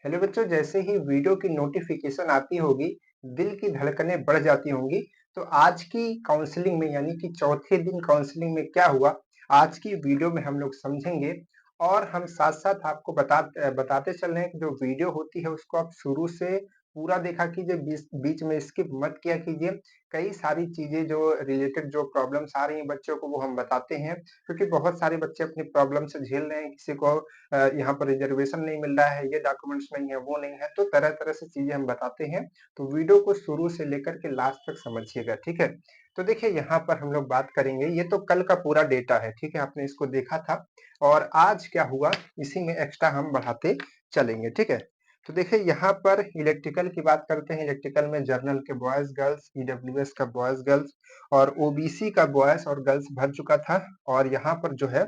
Hello बच्चों, जैसे ही video की नोटिफिकेशन आती होगी, दिल की धड़कनें बढ़ जाती होंगी। तो आज की काउंसलिंग में यानी कि चौथे दिन काउंसलिंग में क्या हुआ, आज की वीडियो में हम लोग समझेंगे। और हम साथ-साथ आपको बताते चल रहे हैं कि जो वीडियो होती है उसको आप शुरू से पूरा देखा कीजिए, बीच बीच में स्किप मत किया कीजिए। कई सारी चीज़ें जो रिलेटेड जो प्रॉब्लम्स आ रही हैं बच्चों को, वो हम बताते हैं, क्योंकि बहुत सारे बच्चे अपनी प्रॉब्लम से झेल रहे हैं। किसी को यहाँ पर रिजर्वेशन नहीं मिल रहा है, ये डॉक्यूमेंट्स नहीं है, वो नहीं है, तो तरह-तरह से चीज़ें हम बताते हैं। तो वीडियो को शुरू से लेकर के लास्ट तक समझिएगा, ठीक है? तो देखिए यहाँ पर हम लोग बात करेंगे, ये तो कल का पूरा डेटा है, ठीक है? आपने इसको देखा था और आज क्या हुआ, इसी में एक्स्ट्रा हम बढ़ाते चलेंगे, ठीक है? तो देखिए यहाँ पर इलेक्ट्रिकल की बात करते हैं। इलेक्ट्रिकल में जर्नल के बॉयज़ गर्ल्स, ईडब्ल्यूएस का बॉयज़ गर्ल्स और ओबीसी का बॉयज़ और गर्ल्स भर चुका था। और यहाँ पर जो है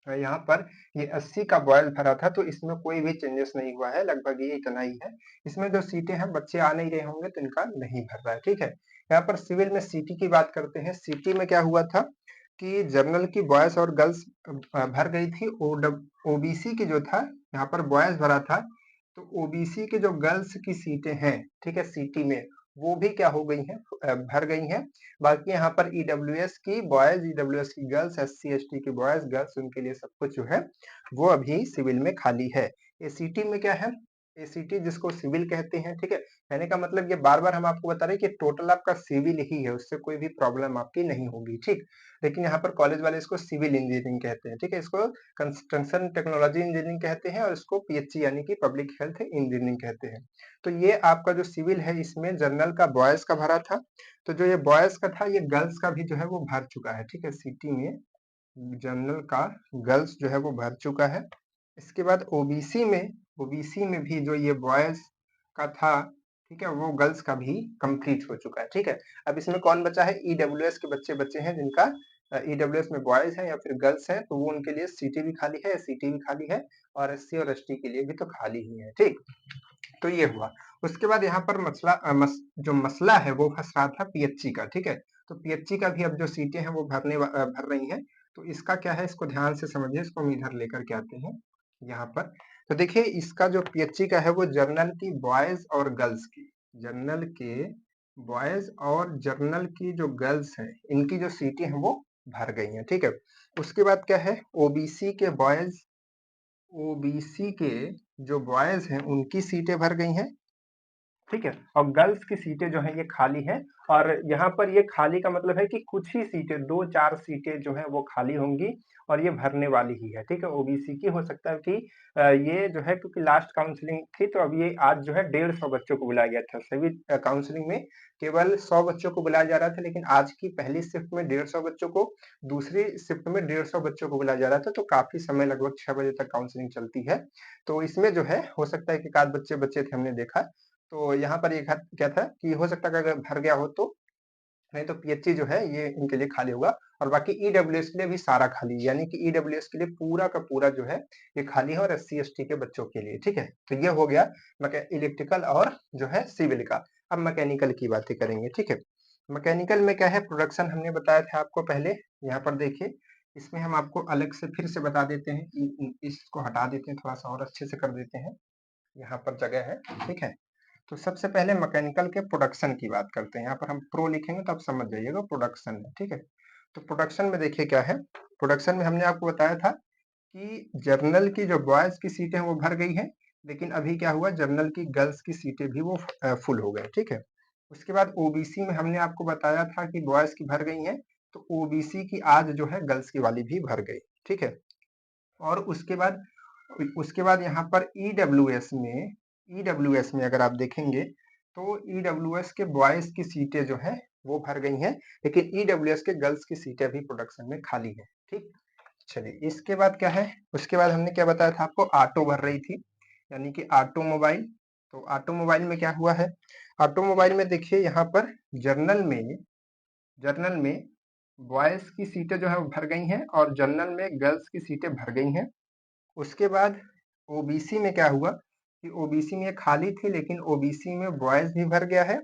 यहाँ पर ये 80 का बॉयल भरा था, तो इसमें कोई भी चेंजेस नहीं हुआ है, लगभग ये इतना ही है। इसमें जो सीटें हैं बच्चे आ नहीं रहे होंगे तो इनका नहीं भर रहा है, ठीक है? यहाँ पर सिविल में सीटी की बात करते हैं। सीटी में क्या हुआ था कि जनरल की बॉयज और गर्ल्स भर गई थी। ओबीसी की जो था यहाँ पर बॉयज भरा था, तो ओबीसी के जो गर्ल्स की सीटें हैं, ठीक है, सीटी में वो भी क्या हो गई हैं, भर गई हैं। बाकी यहाँ पर ईडब्ल्यूएस की बॉयज, ईडब्ल्यूएस की गर्ल्स, एससी एसटी की बॉयज गर्ल्स, उनके लिए सब कुछ जो है वो अभी सिविल में खाली है। एसीटी में क्या है, एसीटी जिसको सिविल कहते हैं, ठीक है? कहने का मतलब ये बार बार हम आपको बता रहे हैं कि टोटल आपका सिविल ही है, उससे कोई भी प्रॉब्लम आपकी नहीं होगी, ठीक? लेकिन यहाँ पर कॉलेज वाले इसको सिविल इंजीनियरिंग कहते हैं, ठीक है? इसको कंस्ट्रक्शन टेक्नोलॉजी इंजीनियरिंग कहते हैं और इसको पीएचई यानी कि पब्लिक हेल्थ इंजीनियरिंग कहते हैं। तो ये आपका जो सिविल है, इसमें जनरल का बॉयज का भरा था। तो जो ये बॉयज का था, ये गर्ल्स का भी जो है वो भर चुका है, ठीक है? सिटी में जनरल का गर्ल्स जो है वो भर चुका है। इसके बाद ओबीसी में भी जो ये बॉयज का था, ठीक है, वो गर्ल्स का भी कंप्लीट हो चुका है, ठीक है? अब इसमें कौन बचा है, ईडब्ल्यूएस के बच्चे बचे हैं, जिनका ईडब्ल्यूएस में बॉयज हैं या फिर गर्ल्स हैं, तो वो उनके लिए सीटी भी खाली है, सीटी भी खाली है और एससी और एसटी के लिए भी तो खाली ही है, ठीक? तो ये हुआ। उसके बाद यहाँ पर जो मसला है वो फंस रहा था पीएचई का, ठीक है? तो पीएचई का भी अब जो सीटें हैं वो भर रही हैं। तो इसका क्या है, इसको ध्यान से समझिए। इसको हम इधर लेकर के आते हैं यहाँ पर। तो देखिए इसका जो पीएचई का है वो जर्नल की बॉयज और गर्ल्स की, जर्नल के बॉयज और जर्नल की जो गर्ल्स हैं, इनकी जो सीटें हैं वो भर गई हैं, ठीक है? उसके बाद क्या है, ओबीसी के जो बॉयज हैं उनकी सीटें भर गई हैं, ठीक है? और गर्ल्स की सीटें जो हैं ये खाली हैं। और यहाँ पर ये खाली का मतलब है कि कुछ ही सीटें, 2-4 सीटें जो हैं वो खाली होंगी और ये भरने वाली ही है, ठीक है? ओबीसी की हो सकता है कि ये जो है, क्योंकि लास्ट काउंसलिंग थी तो अब ये आज जो है 150 बच्चों को बुलाया गया था। सभी काउंसलिंग में केवल 100 बच्चों को बुलाया जा रहा था, लेकिन आज की पहली शिफ्ट में 150 बच्चों को, दूसरी शिफ्ट में 150 बच्चों को बुलाया जा रहा था। तो काफी समय, लगभग 6 बजे तक काउंसलिंग चलती है। तो इसमें जो है हो सकता है कि 1 आध बच्चे बचे थे, हमने देखा। तो यहाँ पर ये क्या था कि हो सकता है कि अगर भर गया हो तो, नहीं तो पीएचई जो है ये इनके लिए खाली होगा। और बाकी ईडब्ल्यूएस के लिए भी सारा खाली, यानी कि ईडब्ल्यूएस के लिए पूरा का पूरा जो है ये खाली है, और एससी एसटी के बच्चों के लिए, ठीक है? तो ये हो गया इलेक्ट्रिकल और जो है सिविल का। अब मैकेनिकल की बातें करेंगे, ठीक है? मैकेनिकल में क्या है, प्रोडक्शन हमने बताया था आपको पहले। यहाँ पर देखिए, इसमें हम आपको अलग से फिर से बता देते हैं कि इसको हटा देते हैं, थोड़ा सा और अच्छे से कर देते हैं। यहाँ पर जगह है, ठीक है? तो सबसे पहले मैकेनिकल के प्रोडक्शन की बात करते हैं। यहाँ पर हम प्रो लिखेंगे तो आप समझ जाइएगा प्रोडक्शन है, ठीक है? तो प्रोडक्शन में देखिए क्या है, प्रोडक्शन में हमने आपको बताया था कि जर्नल की जो बॉयज की सीटें वो भर गई हैं, लेकिन अभी क्या हुआ, जर्नल की गर्ल्स की सीटें भी वो फुल हो गए, ठीक है? उसके बाद ओबीसी में हमने आपको बताया था कि बॉयज की भर गई हैं, तो ओबीसी की आज जो है गर्ल्स की वाली भी भर गई, ठीक है? और उसके बाद यहाँ पर ईडब्ल्यूएस में अगर आप देखेंगे तो ईडब्ल्यूएस के बॉयज की सीटें जो है वो भर गई हैं, लेकिन ईडब्ल्यूएस के गर्ल्स की सीटें अभी प्रोडक्शन में खाली है, ठीक? चलिए इसके बाद क्या है, उसके बाद हमने क्या बताया था आपको, ऑटो भर रही थी, यानी कि ऑटोमोबाइल। तो ऑटोमोबाइल में क्या हुआ है, ऑटोमोबाइल में देखिए यहाँ पर जर्नल में बॉयज की सीटें जो है वो भर गई हैं और जर्नल में गर्ल्स की सीटें भर गई हैं। उसके बाद ओबीसी में क्या हुआ कि ओबीसी में खाली थी, लेकिन ओबीसी में बॉयज भी भर गया है।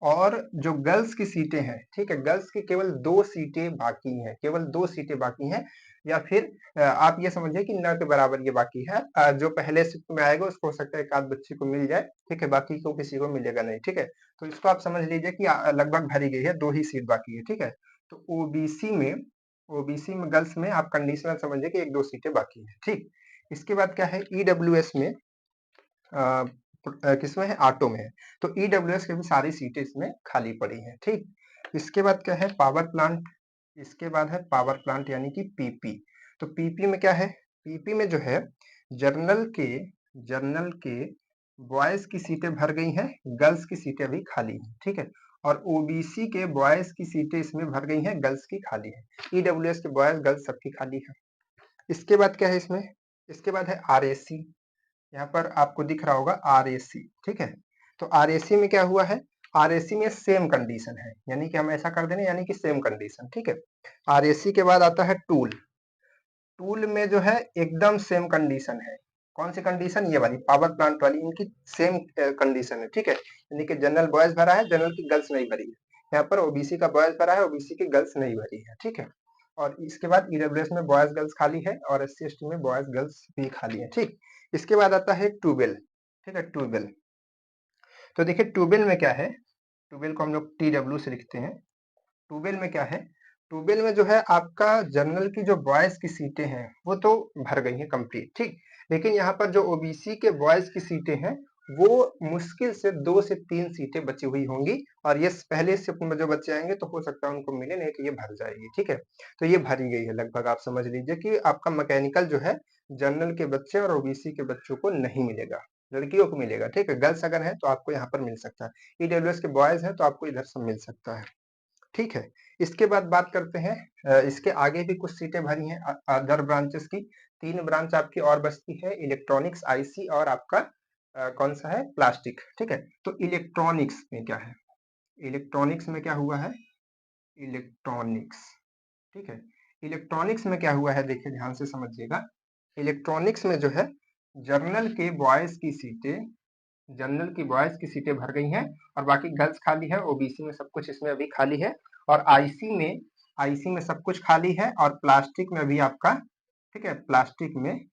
और जो गर्ल्स की सीटें हैं, ठीक है, गर्ल्स की केवल 2 सीटें बाकी हैं, केवल 2 सीटें बाकी हैं। या फिर आप ये समझिए कि न के बराबर ये बाकी है। जो पहले शिफ्ट में आएगा उसको हो सकता है एक आध बच्चे को मिल जाए, ठीक है, बाकी को किसी को मिलेगा नहीं, ठीक है। तो इसको आप समझ लीजिए कि लगभग भरी गई है, 2 ही सीट बाकी है, ठीक है। तो ओबीसी में गर्ल्स में आप कंडीशनल समझिए कि 1-2 सीटें बाकी है, ठीक। इसके बाद क्या है, ईडब्ल्यूएस में किसमें है, ऑटो में है। तो ईडब्ल्यूएस की भी सारी सीटें इसमें खाली पड़ी हैं, ठीक। इसके बाद क्या है, पावर प्लांट। इसके बाद है पावर प्लांट यानी कि पीपी। तो पीपी में क्या है, पीपी में जो है जर्नल के बॉयज की सीटें भर गई हैं, गर्ल्स की सीटें अभी खाली हैं, ठीक है। और ओबीसी के बॉयज की सीटें इसमें भर गई हैं, गर्ल्स की खाली है। ईडब्ल्यूएस के बॉयज गर्ल्स सबकी खाली है। इसके बाद क्या है इसमें, इसके बाद है आरएसी। यहाँ पर आपको दिख रहा होगा आरएसी, ठीक है। तो आरएसी में क्या हुआ है, आरएसी में सेम कंडीशन है, यानी कि हम ऐसा कर देंगे, यानी कि सेम कंडीशन, ठीक है। आरएसी के बाद आता है टूल। टूल में जो है एकदम सेम कंडीशन है। कौन सी कंडीशन, ये वाली पावर प्लांट वाली, इनकी सेम कंडीशन है, ठीक है। यानी कि जनरल बॉयज भरा है, जनरल की गर्ल्स नहीं भरी है। यहाँ पर ओबीसी का बॉयज भरा है, ओबीसी की गर्ल्स नहीं भरी है, ठीक है। और इसके बाद ईडब्ल्यूएस में बॉयज गर्ल्स खाली है और एससी एसटी में बॉयज गर्ल्स भी खाली है, ठीक। इसके बाद आता है ट्यूबवेल, ठीक है, ट्यूबवेल। तो देखिए ट्यूबवेल में क्या है, ट्यूबवेल को हम लोग टीडब्ल्यू से लिखते हैं। ट्यूबवेल में क्या है, ट्यूबवेल में जो है आपका जनरल की जो बॉयज की सीटें हैं वो तो भर गई हैं कंप्लीट, ठीक। लेकिन यहाँ पर जो ओबीसी के बॉयज की सीटें हैं वो मुश्किल से 2 से 3 सीटें बची हुई होंगी, और ये पहले शिफ्ट में जो बच्चे आएंगे तो हो सकता है उनको मिले, नहीं तो ये भर जाएगी, ठीक है। तो ये भरी गई है लगभग, आप समझ लीजिए कि आपका मैकेनिकल जो है जनरल के बच्चे और ओबीसी के बच्चों को नहीं मिलेगा, लड़कियों को मिलेगा, ठीक है। गर्ल्स अगर है तो आपको यहाँ पर मिल सकता है, ईडब्ल्यूएस के बॉयज है तो आपको इधर सब मिल सकता है, ठीक है। इसके बाद बात करते हैं, इसके आगे भी कुछ सीटें भरी हैं अदर ब्रांचेस की। 3 ब्रांच आपकी और बचती है, इलेक्ट्रॉनिक्स, आईसी और आपका कौन सा है, प्लास्टिक, ठीक है। तो इलेक्ट्रॉनिक्स में क्या है, इलेक्ट्रॉनिक्स में क्या हुआ है, इलेक्ट्रॉनिक्स, ठीक है। इलेक्ट्रॉनिक्स में क्या हुआ है, देखिए ध्यान से समझिएगा। इलेक्ट्रॉनिक्स में जो है जर्नल के बॉयज की सीटें, जनरल की बॉयज की सीटें भर गई हैं और बाकी गर्ल्स खाली है, ओबीसी में सब कुछ इसमें अभी खाली है। और आईसी में सब कुछ खाली है, और प्लास्टिक में भी आपका, ठीक है, प्लास्टिक में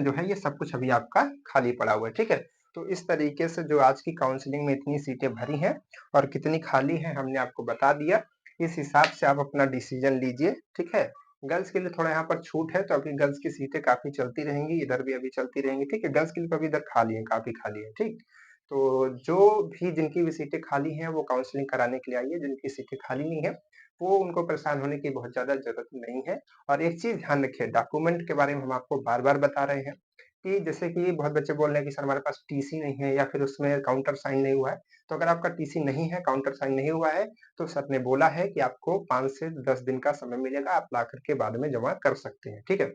जो है ये सब कुछ अभी आपका खाली पड़ा हुआ है, ठीक है। तो इस तरीके से जो आज की काउंसलिंग में इतनी सीटें भरी हैं और कितनी खाली हैं हमने आपको बता दिया। इस हिसाब से आप अपना डिसीजन लीजिए, ठीक है। गर्ल्स के लिए थोड़ा यहाँ पर छूट है, तो अभी गर्ल्स की सीटें काफी चलती रहेंगी, इधर भी अभी चलती रहेंगी, ठीक है। गर्ल्स के लिए तो अभी इधर खाली है, काफी खाली है, ठीक। तो जो भी जिनकी भी सीटें खाली हैं वो काउंसलिंग कराने के लिए आइए, जिनकी सीटें खाली नहीं है वो उनको परेशान होने की बहुत ज्यादा जरूरत नहीं है। और एक चीज ध्यान रखिए, डॉक्यूमेंट के बारे में हम आपको बार बार बता रहे हैं कि जैसे कि बहुत बच्चे बोल रहे हैं कि सर हमारे पास टीसी नहीं है या फिर उसमें काउंटर साइन नहीं हुआ है। तो अगर आपका टीसी नहीं है, काउंटर साइन नहीं हुआ है, तो सर ने बोला है कि आपको 5 से 10 दिन का समय मिलेगा, आप ला करके बाद में जमा कर सकते हैं, ठीक है।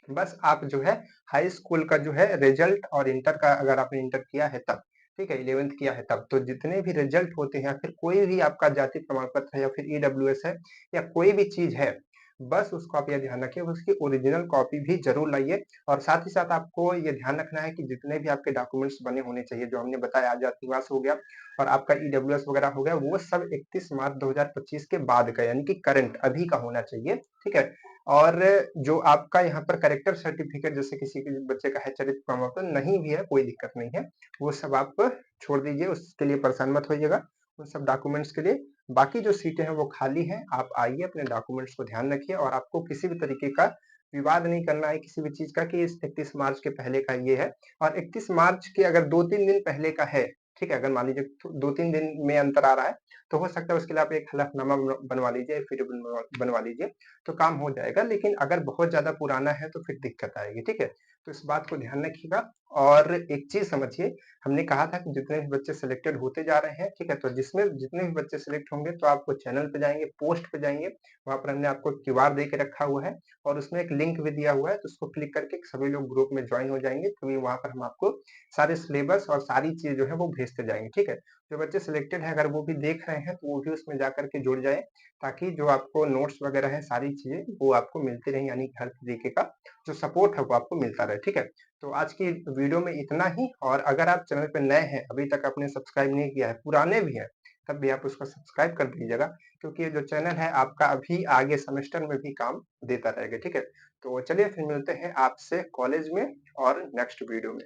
बस आप जो है हाई स्कूल का जो है रिजल्ट, और इंटर का अगर आपने इंटर किया है तब, ठीक है, 11th किया है तब, तो जितने भी रिजल्ट होते हैं या फिर कोई भी आपका जाति प्रमाण पत्र है या फिर ईडब्ल्यूएस है या कोई भी चीज है, बस उसको आप ये ध्यान रखिए उसकी ओरिजिनल कॉपी भी जरूर लाइए। और साथ ही साथ आपको ये ध्यान रखना है कि जितने भी आपके डॉक्यूमेंट्स बने होने चाहिए, जो हमने बताया, आजाद निवास हो गया और आपका ईडब्ल्यूएस वगैरह हो गया, वो सब 31 मार्च 2025 के बाद का, यानी कि करंट अभी का होना चाहिए, ठीक है। और जो आपका यहाँ पर करेक्टर सर्टिफिकेट, जैसे किसी के बच्चे का है चरित्र प्रमाण पत्र नहीं भी है, कोई दिक्कत नहीं है, वो सब आप छोड़ दीजिए, उसके लिए परेशान मत होइएगा उन सब डॉक्यूमेंट्स के लिए। बाकी जो सीटें हैं वो खाली हैं, आप आइए, अपने डॉक्यूमेंट्स को ध्यान रखिए, और आपको किसी भी तरीके का विवाद नहीं करना है किसी भी चीज का कि इस 31 मार्च के पहले का ये है। और 31 मार्च के अगर 2-3 दिन पहले का है, ठीक है, अगर मान लीजिए 2-3 दिन में अंतर आ रहा है, तो हो सकता है उसके लिए आप एक हलफनामा बनवा लीजिए, एफिडेविट बनवा लीजिए, तो काम हो जाएगा। लेकिन अगर बहुत ज्यादा पुराना है तो फिर दिक्कत आएगी, ठीक है। तो इस बात को ध्यान रखिएगा। और एक चीज समझिए, हमने कहा था कि जितने भी बच्चे सिलेक्टेड होते जा रहे हैं, ठीक है, तो जिसमें जितने भी बच्चे सिलेक्ट होंगे तो आपको चैनल पे जाएंगे, पोस्ट पे जाएंगे, वहां पर हमने आपको क्यूआर दे के रखा हुआ है और उसमें एक लिंक भी दिया हुआ है, तो उसको क्लिक करके सभी लोग ग्रुप में ज्वाइन हो जाएंगे, तो वहां पर हम आपको सारे सिलेबस और सारी चीज जो है वो भेजते जाएंगे, ठीक है। जो बच्चे सिलेक्टेड है अगर वो भी देख रहे हैं तो वो भी उसमें जाकर के जुड़ जाए, ताकि जो आपको नोट्स वगैरह है सारी चीजें वो आपको मिलती रही, यानी हर तरीके का जो सपोर्ट है वो आपको मिलता रहे, ठीक है। तो आज की वीडियो में इतना ही। और अगर आप चैनल पे नए हैं, अभी तक आपने सब्सक्राइब नहीं किया है, पुराने भी हैं, तब भी आप उसको सब्सक्राइब कर दीजिएगा क्योंकि ये जो चैनल है आपका अभी आगे सेमेस्टर में भी काम देता रहेगा, ठीक है? तो चलिए फिर मिलते हैं आपसे कॉलेज में और नेक्स्ट वीडियो में।